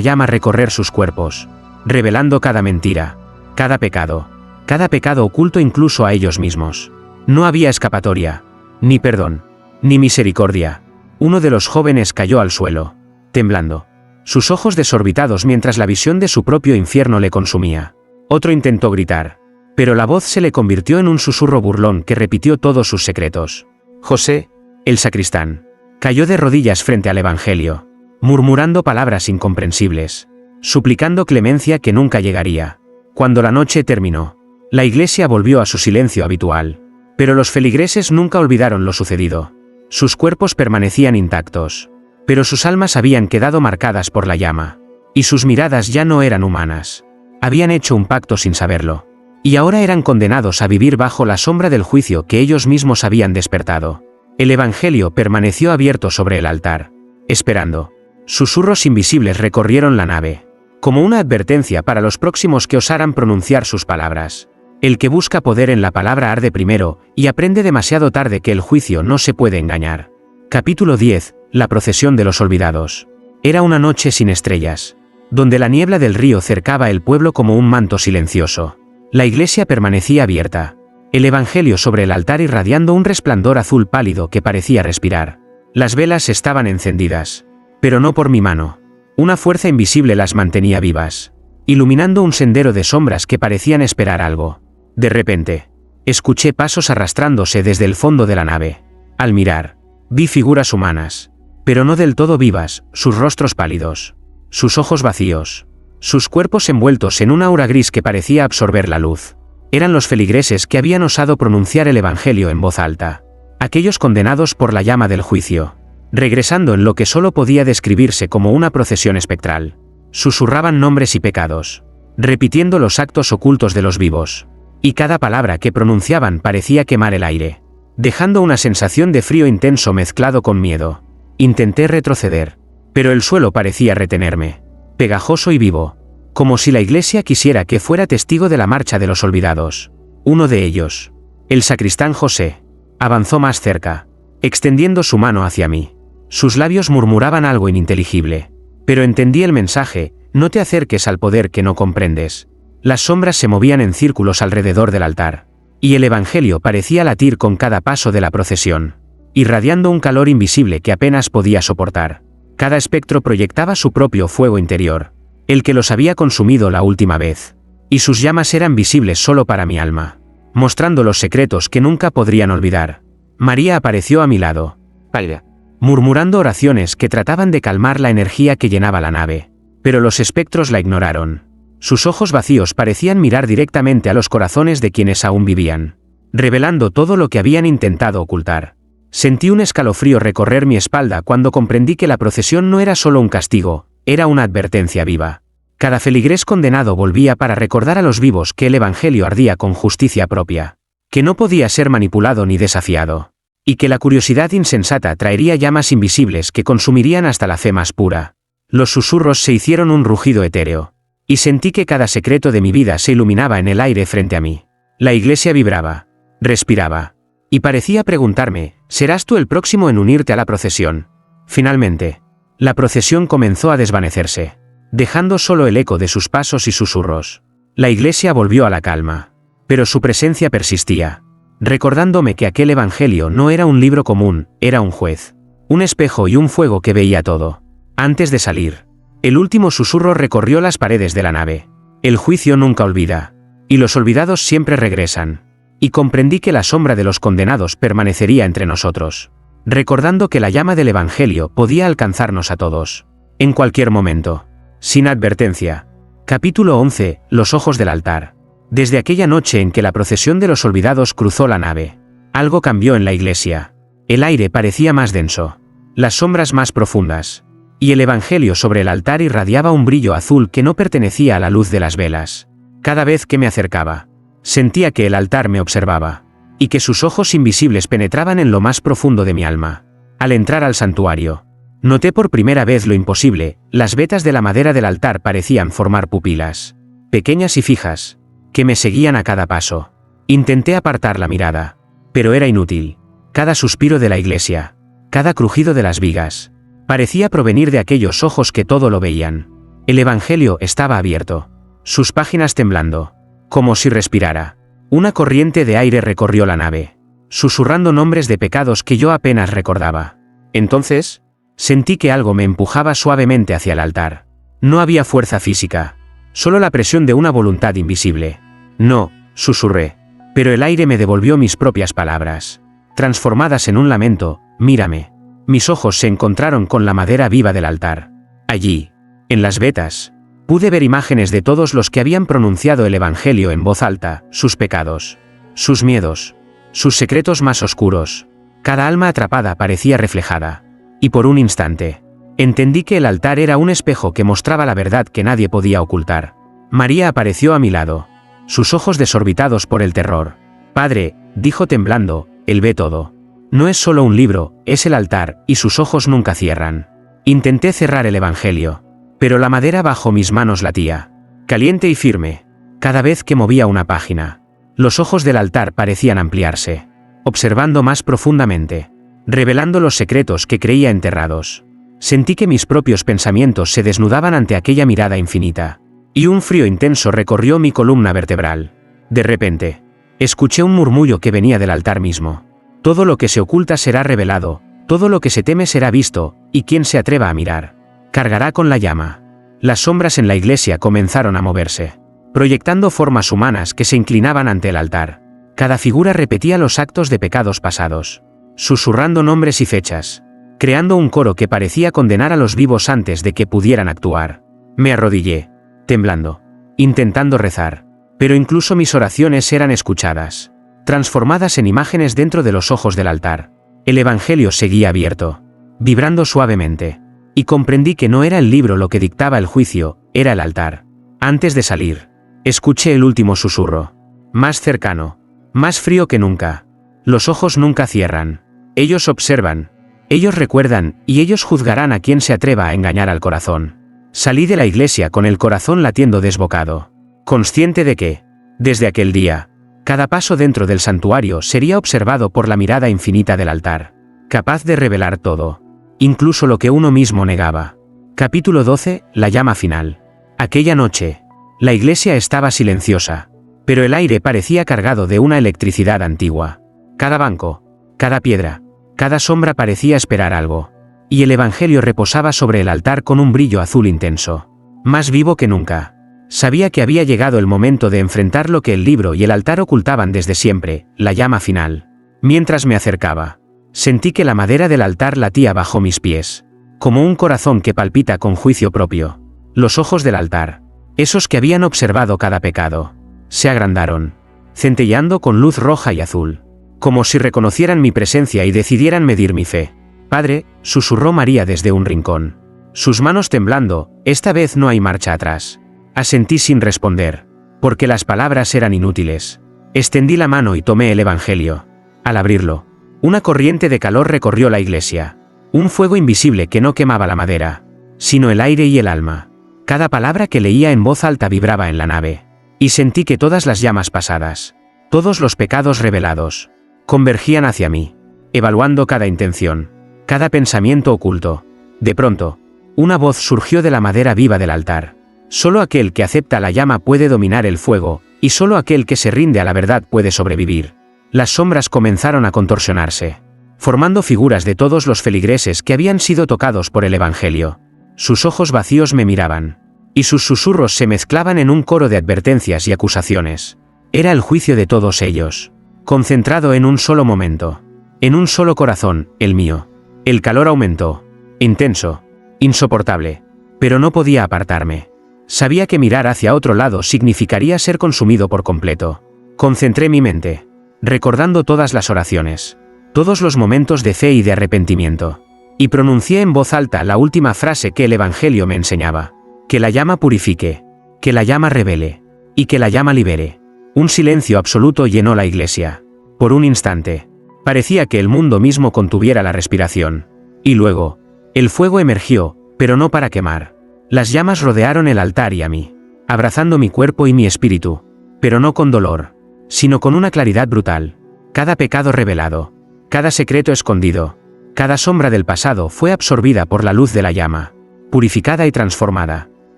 llama recorrer sus cuerpos, revelando cada mentira, cada pecado oculto incluso a ellos mismos. No había escapatoria, ni perdón, ni misericordia. Uno de los jóvenes cayó al suelo, temblando, sus ojos desorbitados mientras la visión de su propio infierno le consumía. Otro intentó gritar, pero la voz se le convirtió en un susurro burlón que repitió todos sus secretos. José, el sacristán, cayó de rodillas frente al Evangelio, murmurando palabras incomprensibles, suplicando clemencia que nunca llegaría. Cuando la noche terminó, la iglesia volvió a su silencio habitual, pero los feligreses nunca olvidaron lo sucedido. Sus cuerpos permanecían intactos, pero sus almas habían quedado marcadas por la llama, y sus miradas ya no eran humanas. Habían hecho un pacto sin saberlo, y ahora eran condenados a vivir bajo la sombra del juicio que ellos mismos habían despertado. El Evangelio permaneció abierto sobre el altar, esperando. Susurros invisibles recorrieron la nave, como una advertencia para los próximos que osaran pronunciar sus palabras. El que busca poder en la palabra arde primero, y aprende demasiado tarde que el juicio no se puede engañar. Capítulo 10. La procesión de los olvidados. Era una noche sin estrellas, donde la niebla del río cercaba el pueblo como un manto silencioso. La iglesia permanecía abierta, el Evangelio sobre el altar irradiando un resplandor azul pálido que parecía respirar. Las velas estaban encendidas, pero no por mi mano. Una fuerza invisible las mantenía vivas, iluminando un sendero de sombras que parecían esperar algo. De repente, escuché pasos arrastrándose desde el fondo de la nave. Al mirar, vi figuras humanas, pero no del todo vivas, sus rostros pálidos, sus ojos vacíos, sus cuerpos envueltos en un aura gris que parecía absorber la luz. Eran los feligreses que habían osado pronunciar el Evangelio en voz alta, aquellos condenados por la llama del juicio, regresando en lo que solo podía describirse como una procesión espectral. Susurraban nombres y pecados, repitiendo los actos ocultos de los vivos, y cada palabra que pronunciaban parecía quemar el aire, dejando una sensación de frío intenso mezclado con miedo. Intenté retroceder, pero el suelo parecía retenerme, pegajoso y vivo, como si la iglesia quisiera que fuera testigo de la marcha de los olvidados. Uno de ellos, el sacristán José, avanzó más cerca, extendiendo su mano hacia mí. Sus labios murmuraban algo ininteligible, pero entendí el mensaje: no te acerques al poder que no comprendes. Las sombras se movían en círculos alrededor del altar, y el Evangelio parecía latir con cada paso de la procesión, irradiando un calor invisible que apenas podía soportar. Cada espectro proyectaba su propio fuego interior, el que los había consumido la última vez. y sus llamas eran visibles solo para mi alma, mostrando los secretos que nunca podrían olvidar. María apareció a mi lado, pálida, murmurando oraciones que trataban de calmar la energía que llenaba la nave, pero los espectros la ignoraron. Sus ojos vacíos parecían mirar directamente a los corazones de quienes aún vivían, revelando todo lo que habían intentado ocultar. Sentí un escalofrío recorrer mi espalda cuando comprendí que la procesión no era solo un castigo, era una advertencia viva. Cada feligrés condenado volvía para recordar a los vivos que el Evangelio ardía con justicia propia, que no podía ser manipulado ni desafiado, y que la curiosidad insensata traería llamas invisibles que consumirían hasta la fe más pura. Los susurros se hicieron un rugido etéreo, y sentí que cada secreto de mi vida se iluminaba en el aire frente a mí. La iglesia vibraba, respiraba, y parecía preguntarme, ¿serás tú el próximo en unirte a la procesión? Finalmente, la procesión comenzó a desvanecerse, dejando solo el eco de sus pasos y susurros. La iglesia volvió a la calma, pero su presencia persistía, recordándome que aquel evangelio no era un libro común, era un juez, un espejo y un fuego que veía todo. Antes de salir, el último susurro recorrió las paredes de la nave. El juicio nunca olvida, y los olvidados siempre regresan. Y comprendí que la sombra de los condenados permanecería entre nosotros, recordando que la llama del Evangelio podía alcanzarnos a todos, en cualquier momento, sin advertencia. Capítulo 11. Los ojos del altar. Desde aquella noche en que la procesión de los olvidados cruzó la nave, algo cambió en la iglesia. El aire parecía más denso, las sombras más profundas, y el Evangelio sobre el altar irradiaba un brillo azul que no pertenecía a la luz de las velas. Cada vez que me acercaba, sentía que el altar me observaba, y que sus ojos invisibles penetraban en lo más profundo de mi alma. Al entrar al santuario, noté por primera vez lo imposible, las vetas de la madera del altar parecían formar pupilas, pequeñas y fijas, que me seguían a cada paso. Intenté apartar la mirada, pero era inútil. Cada suspiro de la iglesia, cada crujido de las vigas, parecía provenir de aquellos ojos que todo lo veían. El Evangelio estaba abierto, sus páginas temblando, como si respirara. Una corriente de aire recorrió la nave, susurrando nombres de pecados que yo apenas recordaba. Entonces, sentí que algo me empujaba suavemente hacia el altar. No había fuerza física, solo la presión de una voluntad invisible. No, susurré, pero el aire me devolvió mis propias palabras, transformadas en un lamento. Mírame. Mis ojos se encontraron con la madera viva del altar. Allí, en las vetas, pude ver imágenes de todos los que habían pronunciado el Evangelio en voz alta, sus pecados, sus miedos, sus secretos más oscuros. Cada alma atrapada parecía reflejada. Y por un instante, entendí que el altar era un espejo que mostraba la verdad que nadie podía ocultar. María apareció a mi lado, sus ojos desorbitados por el terror. Padre, dijo temblando, él ve todo. No es solo un libro, es el altar, y sus ojos nunca cierran. Intenté cerrar el Evangelio, pero la madera bajo mis manos latía, caliente y firme. Cada vez que movía una página, los ojos del altar parecían ampliarse, observando más profundamente, revelando los secretos que creía enterrados. Sentí que mis propios pensamientos se desnudaban ante aquella mirada infinita, y un frío intenso recorrió mi columna vertebral. De repente, escuché un murmullo que venía del altar mismo. Todo lo que se oculta será revelado, todo lo que se teme será visto, y quien se atreva a mirar, cargará con la llama. Las sombras en la iglesia comenzaron a moverse, proyectando formas humanas que se inclinaban ante el altar. Cada figura repetía los actos de pecados pasados, susurrando nombres y fechas, creando un coro que parecía condenar a los vivos antes de que pudieran actuar. Me arrodillé, temblando, intentando rezar, pero incluso mis oraciones eran escuchadas, transformadas en imágenes dentro de los ojos del altar. El Evangelio seguía abierto, vibrando suavemente, y comprendí que no era el libro lo que dictaba el juicio, era el altar. Antes de salir, escuché el último susurro, más cercano, más frío que nunca. Los ojos nunca cierran, ellos observan, ellos recuerdan, y ellos juzgarán a quien se atreva a engañar al corazón. Salí de la iglesia con el corazón latiendo desbocado, consciente de que, desde aquel día, cada paso dentro del santuario sería observado por la mirada infinita del altar, capaz de revelar todo, incluso lo que uno mismo negaba. Capítulo 12. La llama final. Aquella noche, la iglesia estaba silenciosa, pero el aire parecía cargado de una electricidad antigua. Cada banco, cada piedra, cada sombra parecía esperar algo, y el Evangelio reposaba sobre el altar con un brillo azul intenso, más vivo que nunca. Sabía que había llegado el momento de enfrentar lo que el libro y el altar ocultaban desde siempre, la llama final. Mientras me acercaba, sentí que la madera del altar latía bajo mis pies, como un corazón que palpita con juicio propio. Los ojos del altar, esos que habían observado cada pecado, se agrandaron, centelleando con luz roja y azul, como si reconocieran mi presencia y decidieran medir mi fe. Padre, susurró María desde un rincón, sus manos temblando, esta vez no hay marcha atrás. Asentí sin responder, porque las palabras eran inútiles. Extendí la mano y tomé el Evangelio. Al abrirlo, una corriente de calor recorrió la iglesia, un fuego invisible que no quemaba la madera, sino el aire y el alma. Cada palabra que leía en voz alta vibraba en la nave, y sentí que todas las llamas pasadas, todos los pecados revelados, convergían hacia mí, evaluando cada intención, cada pensamiento oculto. De pronto, una voz surgió de la madera viva del altar. Solo aquel que acepta la llama puede dominar el fuego, y solo aquel que se rinde a la verdad puede sobrevivir. Las sombras comenzaron a contorsionarse, formando figuras de todos los feligreses que habían sido tocados por el Evangelio. Sus ojos vacíos me miraban, y sus susurros se mezclaban en un coro de advertencias y acusaciones. Era el juicio de todos ellos, concentrado en un solo momento, en un solo corazón, el mío. El calor aumentó, intenso, insoportable, pero no podía apartarme. Sabía que mirar hacia otro lado significaría ser consumido por completo. Concentré mi mente, recordando todas las oraciones, todos los momentos de fe y de arrepentimiento, y pronuncié en voz alta la última frase que el Evangelio me enseñaba: que la llama purifique, que la llama revele, y que la llama libere. Un silencio absoluto llenó la iglesia. Por un instante, parecía que el mundo mismo contuviera la respiración. Y luego, el fuego emergió, pero no para quemar. Las llamas rodearon el altar y a mí, abrazando mi cuerpo y mi espíritu, pero no con dolor, sino con una claridad brutal. Cada pecado revelado, cada secreto escondido, cada sombra del pasado fue absorbida por la luz de la llama, purificada y transformada.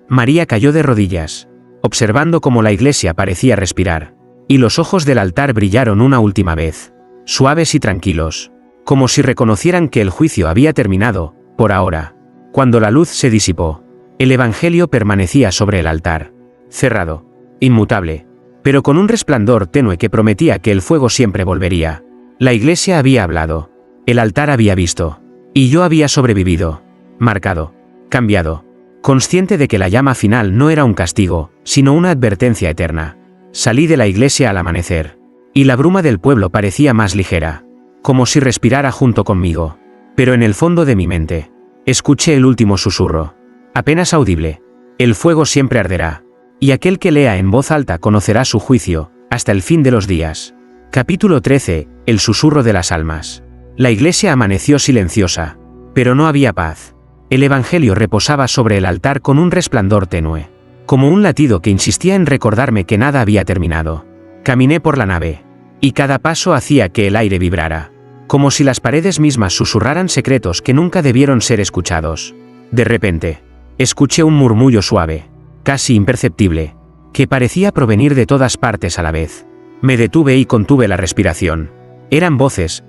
María cayó de rodillas, observando cómo la iglesia parecía respirar, y los ojos del altar brillaron una última vez, suaves y tranquilos, como si reconocieran que el juicio había terminado, por ahora. Cuando la luz se disipó, el Evangelio permanecía sobre el altar, cerrado, inmutable, pero con un resplandor tenue que prometía que el fuego siempre volvería. La iglesia había hablado, el altar había visto, y yo había sobrevivido, marcado, cambiado, consciente de que la llama final no era un castigo, sino una advertencia eterna. Salí de la iglesia al amanecer, y la bruma del pueblo parecía más ligera, como si respirara junto conmigo, pero en el fondo de mi mente, escuché el último susurro, apenas audible: el fuego siempre arderá, y aquel que lea en voz alta conocerá su juicio, hasta el fin de los días. Capítulo 13, el susurro de las almas. La iglesia amaneció silenciosa, pero no había paz. El Evangelio reposaba sobre el altar con un resplandor tenue, como un latido que insistía en recordarme que nada había terminado. Caminé por la nave, y cada paso hacía que el aire vibrara, como si las paredes mismas susurraran secretos que nunca debieron ser escuchados. De repente, escuché un murmullo suave, casi imperceptible, que parecía provenir de todas partes a la vez. Me detuve y contuve la respiración. Eran voces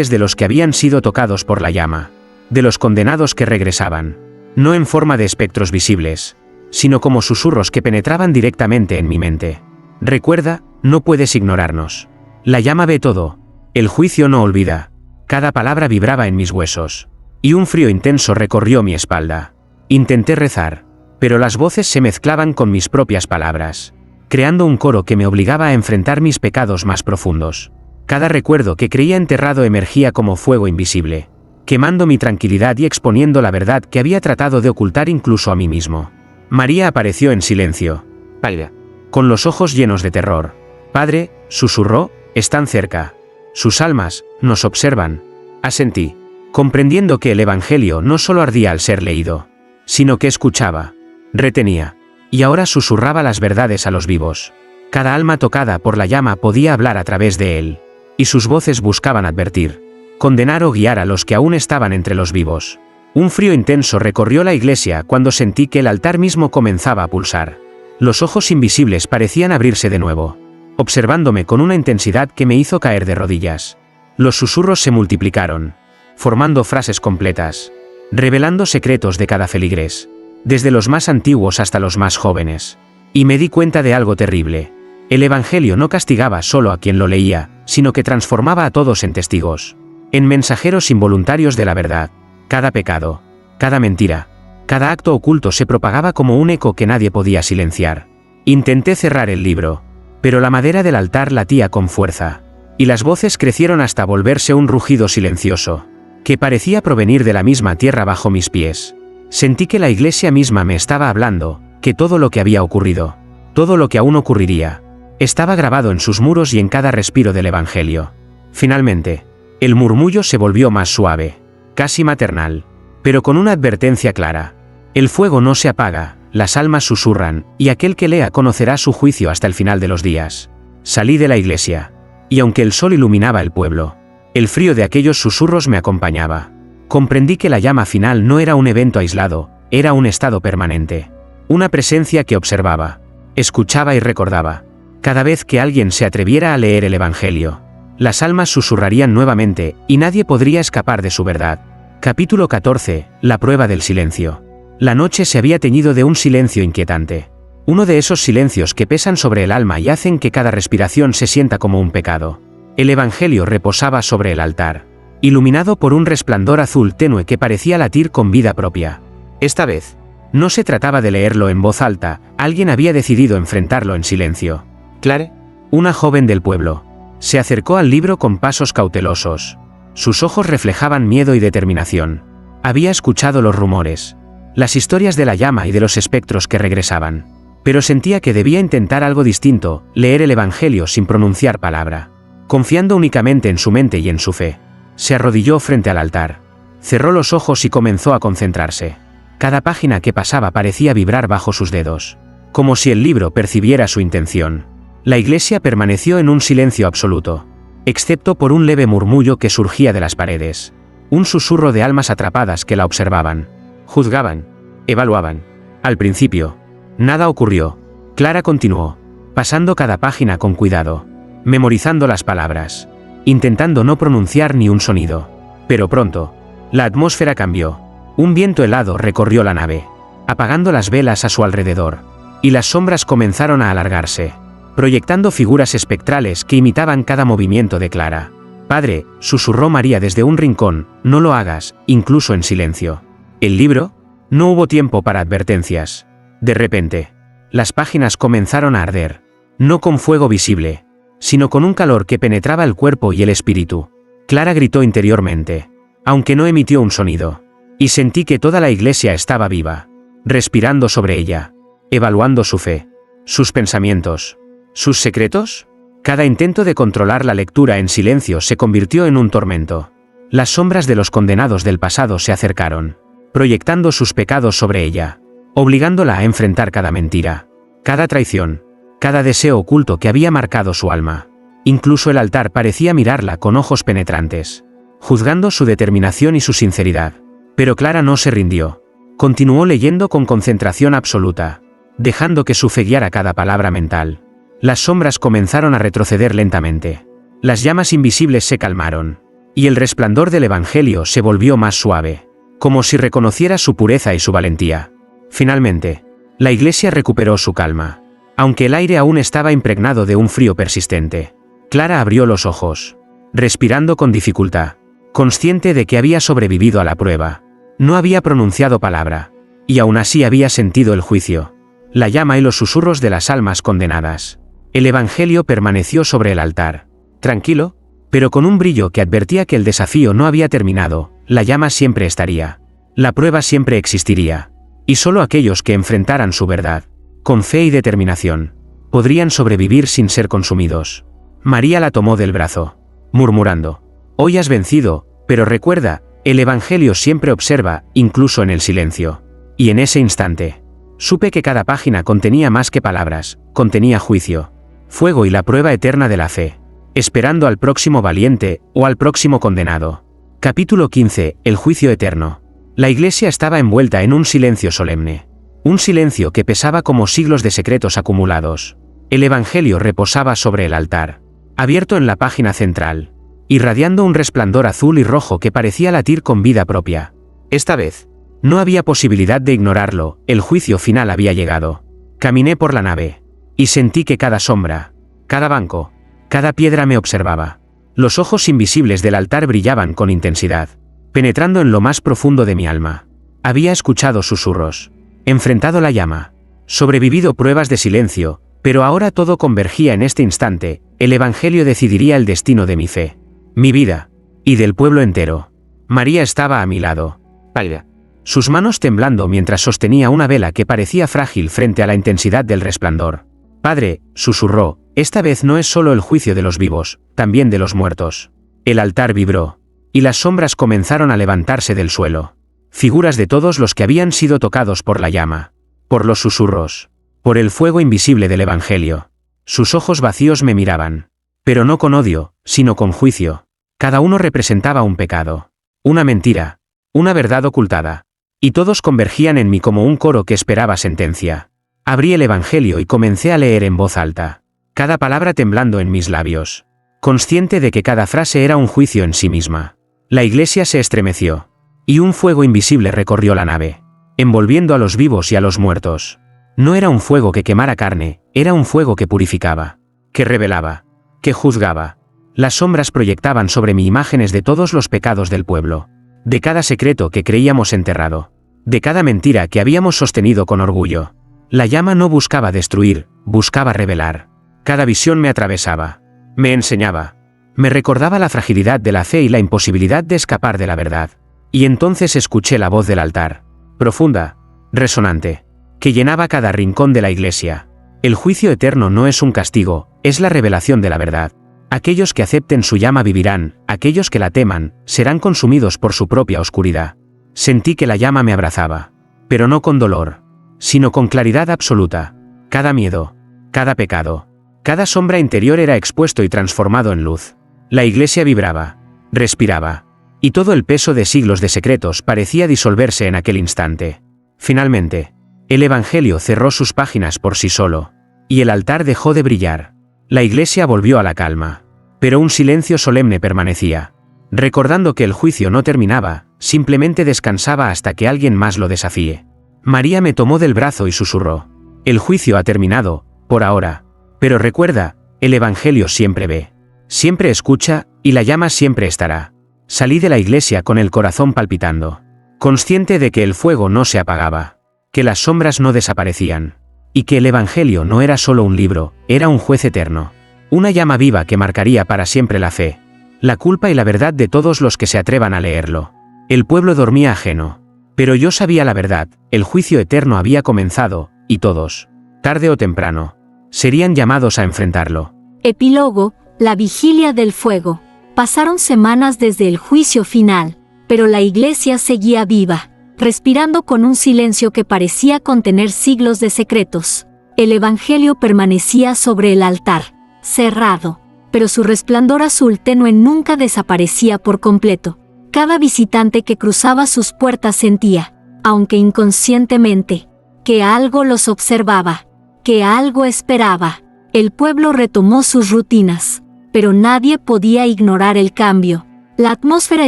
de los que habían sido tocados por la llama, de los condenados que regresaban, no en forma de espectros visibles, sino como susurros que penetraban directamente en mi mente. Recuerda, no puedes ignorarnos. La llama ve todo, el juicio no olvida. Cada palabra vibraba en mis huesos, y un frío intenso recorrió mi espalda. Intenté rezar, pero las voces se mezclaban con mis propias palabras, creando un coro que me obligaba a enfrentar mis pecados más profundos. Cada recuerdo que creía enterrado emergía como fuego invisible, quemando mi tranquilidad y exponiendo la verdad que había tratado de ocultar incluso a mí mismo. María apareció en silencio, pálida, con los ojos llenos de terror. Padre, susurró, están cerca. Sus almas nos observan. Asentí, comprendiendo que el Evangelio no solo ardía al ser leído, sino que escuchaba, retenía, y ahora susurraba las verdades a los vivos. Cada alma tocada por la llama podía hablar a través de él, y sus voces buscaban advertir, condenar o guiar a los que aún estaban entre los vivos. Un frío intenso recorrió la iglesia cuando sentí que el altar mismo comenzaba a pulsar. Los ojos invisibles parecían abrirse de nuevo, observándome con una intensidad que me hizo caer de rodillas. Los susurros se multiplicaron, formando frases completas, revelando secretos de cada feligrés, desde los más antiguos hasta los más jóvenes. Y me di cuenta de algo terrible. El Evangelio no castigaba solo a quien lo leía, sino que transformaba a todos en testigos, en mensajeros involuntarios de la verdad. Cada pecado, cada mentira, cada acto oculto se propagaba como un eco que nadie podía silenciar. Intenté cerrar el libro, pero la madera del altar latía con fuerza, y las voces crecieron hasta volverse un rugido silencioso, que parecía provenir de la misma tierra bajo mis pies. Sentí que la iglesia misma me estaba hablando, que todo lo que había ocurrido, todo lo que aún ocurriría, estaba grabado en sus muros y en cada respiro del Evangelio. Finalmente, el murmullo se volvió más suave, casi maternal, pero con una advertencia clara. El fuego no se apaga, las almas susurran, y aquel que lea conocerá su juicio hasta el final de los días. Salí de la iglesia, y aunque el sol iluminaba el pueblo, el frío de aquellos susurros me acompañaba. Comprendí que la llama final no era un evento aislado, era un estado permanente. Una presencia que observaba, escuchaba y recordaba. Cada vez que alguien se atreviera a leer el Evangelio, las almas susurrarían nuevamente, y nadie podría escapar de su verdad. Capítulo 14. La prueba del silencio. La noche se había teñido de un silencio inquietante. Uno de esos silencios que pesan sobre el alma y hacen que cada respiración se sienta como un pecado. El Evangelio reposaba sobre el altar, iluminado por un resplandor azul tenue que parecía latir con vida propia. Esta vez, no se trataba de leerlo en voz alta, alguien había decidido enfrentarlo en silencio. Clare, una joven del pueblo, se acercó al libro con pasos cautelosos. Sus ojos reflejaban miedo y determinación. Había escuchado los rumores, las historias de la llama y de los espectros que regresaban, pero sentía que debía intentar algo distinto, leer el Evangelio sin pronunciar palabra. Confiando únicamente en su mente y en su fe, se arrodilló frente al altar, cerró los ojos y comenzó a concentrarse. Cada página que pasaba parecía vibrar bajo sus dedos, como si el libro percibiera su intención. La iglesia permaneció en un silencio absoluto, excepto por un leve murmullo que surgía de las paredes, un susurro de almas atrapadas que la observaban, juzgaban, evaluaban. Al principio, nada ocurrió. Clara continuó, pasando cada página con cuidado, memorizando las palabras, intentando no pronunciar ni un sonido. Pero pronto, la atmósfera cambió. Un viento helado recorrió la nave, apagando las velas a su alrededor, y las sombras comenzaron a alargarse, proyectando figuras espectrales que imitaban cada movimiento de Clara. «Padre», susurró María desde un rincón, «no lo hagas», incluso en silencio. ¿El libro? No hubo tiempo para advertencias. De repente, las páginas comenzaron a arder, no con fuego visible, sino con un calor que penetraba el cuerpo y el espíritu. Clara gritó interiormente, aunque no emitió un sonido, y sentí que toda la iglesia estaba viva, respirando sobre ella, evaluando su fe, sus pensamientos, sus secretos. Cada intento de controlar la lectura en silencio se convirtió en un tormento. Las sombras de los condenados del pasado se acercaron, proyectando sus pecados sobre ella, obligándola a enfrentar cada mentira, cada traición, cada deseo oculto que había marcado su alma. Incluso el altar parecía mirarla con ojos penetrantes, juzgando su determinación y su sinceridad. Pero Clara no se rindió. Continuó leyendo con concentración absoluta, dejando que su fe guiara cada palabra mental. Las sombras comenzaron a retroceder lentamente. Las llamas invisibles se calmaron, y el resplandor del Evangelio se volvió más suave, como si reconociera su pureza y su valentía. Finalmente, la iglesia recuperó su calma, aunque el aire aún estaba impregnado de un frío persistente. Clara abrió los ojos, respirando con dificultad, consciente de que había sobrevivido a la prueba. No había pronunciado palabra, y aún así había sentido el juicio, la llama y los susurros de las almas condenadas. El Evangelio permaneció sobre el altar, tranquilo, pero con un brillo que advertía que el desafío no había terminado. La llama siempre estaría, la prueba siempre existiría, y solo aquellos que enfrentaran su verdad, con fe y determinación, podrían sobrevivir sin ser consumidos. María la tomó del brazo, murmurando, «Hoy has vencido, pero recuerda, el Evangelio siempre observa, incluso en el silencio». Y en ese instante, supe que cada página contenía más que palabras, contenía juicio, fuego y la prueba eterna de la fe, esperando al próximo valiente o al próximo condenado. Capítulo 15. El juicio eterno. La iglesia estaba envuelta en un silencio solemne, un silencio que pesaba como siglos de secretos acumulados. El Evangelio reposaba sobre el altar, abierto en la página central, irradiando un resplandor azul y rojo que parecía latir con vida propia. Esta vez, no había posibilidad de ignorarlo, el juicio final había llegado. Caminé por la nave. Y sentí que cada sombra, cada banco, cada piedra me observaba. Los ojos invisibles del altar brillaban con intensidad, penetrando en lo más profundo de mi alma. Había escuchado susurros, enfrentado la llama, sobrevivido pruebas de silencio, pero ahora todo convergía en este instante. El Evangelio decidiría el destino de mi fe, mi vida, y del pueblo entero. María estaba a mi lado, pálida, sus manos temblando mientras sostenía una vela que parecía frágil frente a la intensidad del resplandor. Padre, susurró, esta vez no es solo el juicio de los vivos, también de los muertos. El altar vibró, y las sombras comenzaron a levantarse del suelo. Figuras de todos los que habían sido tocados por la llama, por los susurros, por el fuego invisible del Evangelio. Sus ojos vacíos me miraban, pero no con odio, sino con juicio. Cada uno representaba un pecado, una mentira, una verdad ocultada, y todos convergían en mí como un coro que esperaba sentencia. Abrí el Evangelio y comencé a leer en voz alta, cada palabra temblando en mis labios, consciente de que cada frase era un juicio en sí misma. La iglesia se estremeció, y un fuego invisible recorrió la nave, envolviendo a los vivos y a los muertos. No era un fuego que quemara carne, era un fuego que purificaba, que revelaba, que juzgaba. Las sombras proyectaban sobre mí imágenes de todos los pecados del pueblo, de cada secreto que creíamos enterrado, de cada mentira que habíamos sostenido con orgullo. La llama no buscaba destruir, buscaba revelar. Cada visión me atravesaba, me enseñaba, me recordaba la fragilidad de la fe y la imposibilidad de escapar de la verdad. Y entonces escuché la voz del altar, profunda, resonante, que llenaba cada rincón de la iglesia. El juicio eterno no es un castigo, es la revelación de la verdad. Aquellos que acepten su llama vivirán, aquellos que la teman, serán consumidos por su propia oscuridad. Sentí que la llama me abrazaba, pero no con dolor, sino con claridad absoluta. Cada miedo, cada pecado, cada sombra interior era expuesto y transformado en luz. La iglesia vibraba, respiraba, y todo el peso de siglos de secretos parecía disolverse en aquel instante. Finalmente, el Evangelio cerró sus páginas por sí solo, y el altar dejó de brillar. La iglesia volvió a la calma, pero un silencio solemne permanecía, recordando que el juicio no terminaba, simplemente descansaba hasta que alguien más lo desafíe. María me tomó del brazo y susurró, el juicio ha terminado, por ahora, pero recuerda, el Evangelio siempre ve, siempre escucha, y la llama siempre estará. Salí de la iglesia con el corazón palpitando, consciente de que el fuego no se apagaba, que las sombras no desaparecían, y que el Evangelio no era solo un libro, era un juez eterno, una llama viva que marcaría para siempre la fe, la culpa y la verdad de todos los que se atrevan a leerlo. El pueblo dormía ajeno, pero yo sabía la verdad, el juicio eterno había comenzado, y todos, tarde o temprano, serían llamados a enfrentarlo. Epílogo, la vigilia del fuego. Pasaron semanas desde el juicio final, pero la iglesia seguía viva, respirando con un silencio que parecía contener siglos de secretos. El Evangelio permanecía sobre el altar, cerrado, pero su resplandor azul tenue nunca desaparecía por completo. Cada visitante que cruzaba sus puertas sentía, aunque inconscientemente, que algo los observaba, que algo esperaba. El pueblo retomó sus rutinas, pero nadie podía ignorar el cambio. La atmósfera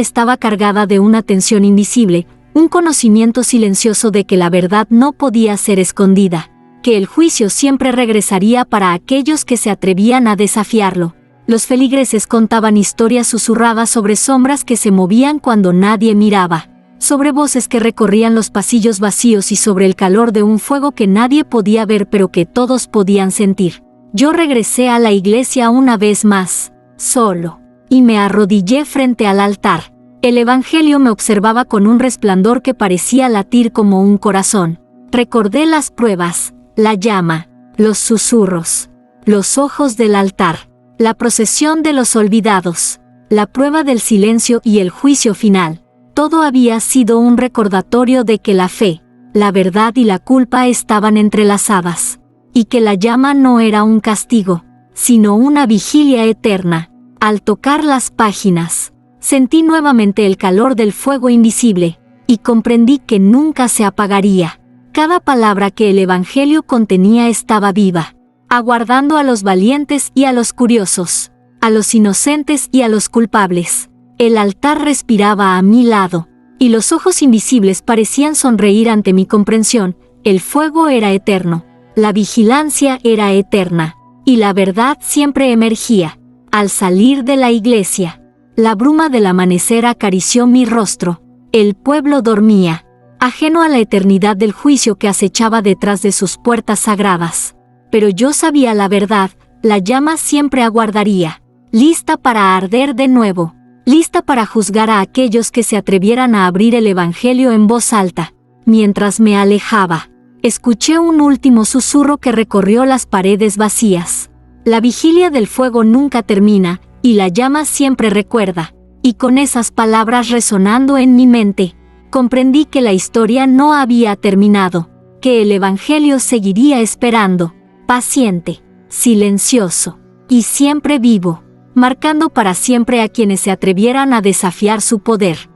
estaba cargada de una tensión invisible, un conocimiento silencioso de que la verdad no podía ser escondida, que el juicio siempre regresaría para aquellos que se atrevían a desafiarlo. Los feligreses contaban historias susurradas sobre sombras que se movían cuando nadie miraba, sobre voces que recorrían los pasillos vacíos y sobre el calor de un fuego que nadie podía ver pero que todos podían sentir. Yo regresé a la iglesia una vez más, solo, y me arrodillé frente al altar. El Evangelio me observaba con un resplandor que parecía latir como un corazón. Recordé las pruebas, la llama, los susurros, los ojos del altar, la procesión de los olvidados, la prueba del silencio y el juicio final. Todo había sido un recordatorio de que la fe, la verdad y la culpa estaban entrelazadas, y que la llama no era un castigo, sino una vigilia eterna. Al tocar las páginas, sentí nuevamente el calor del fuego invisible, y comprendí que nunca se apagaría. Cada palabra que el Evangelio contenía estaba viva, aguardando a los valientes y a los curiosos, a los inocentes y a los culpables. El altar respiraba a mi lado, y los ojos invisibles parecían sonreír ante mi comprensión. El fuego era eterno, La vigilancia era eterna, y la verdad siempre emergía. Al salir de la iglesia, la bruma del amanecer acarició mi rostro. El pueblo dormía, ajeno a la eternidad del juicio que acechaba detrás de sus puertas sagradas. Pero yo sabía la verdad, la llama siempre aguardaría, lista para arder de nuevo, lista para juzgar a aquellos que se atrevieran a abrir el Evangelio en voz alta. Mientras me alejaba, escuché un último susurro que recorrió las paredes vacías. La vigilia del fuego nunca termina, y la llama siempre recuerda. Y con esas palabras resonando en mi mente, comprendí que la historia no había terminado, que el Evangelio seguiría esperando, paciente, silencioso, y siempre vivo, marcando para siempre a quienes se atrevieran a desafiar su poder.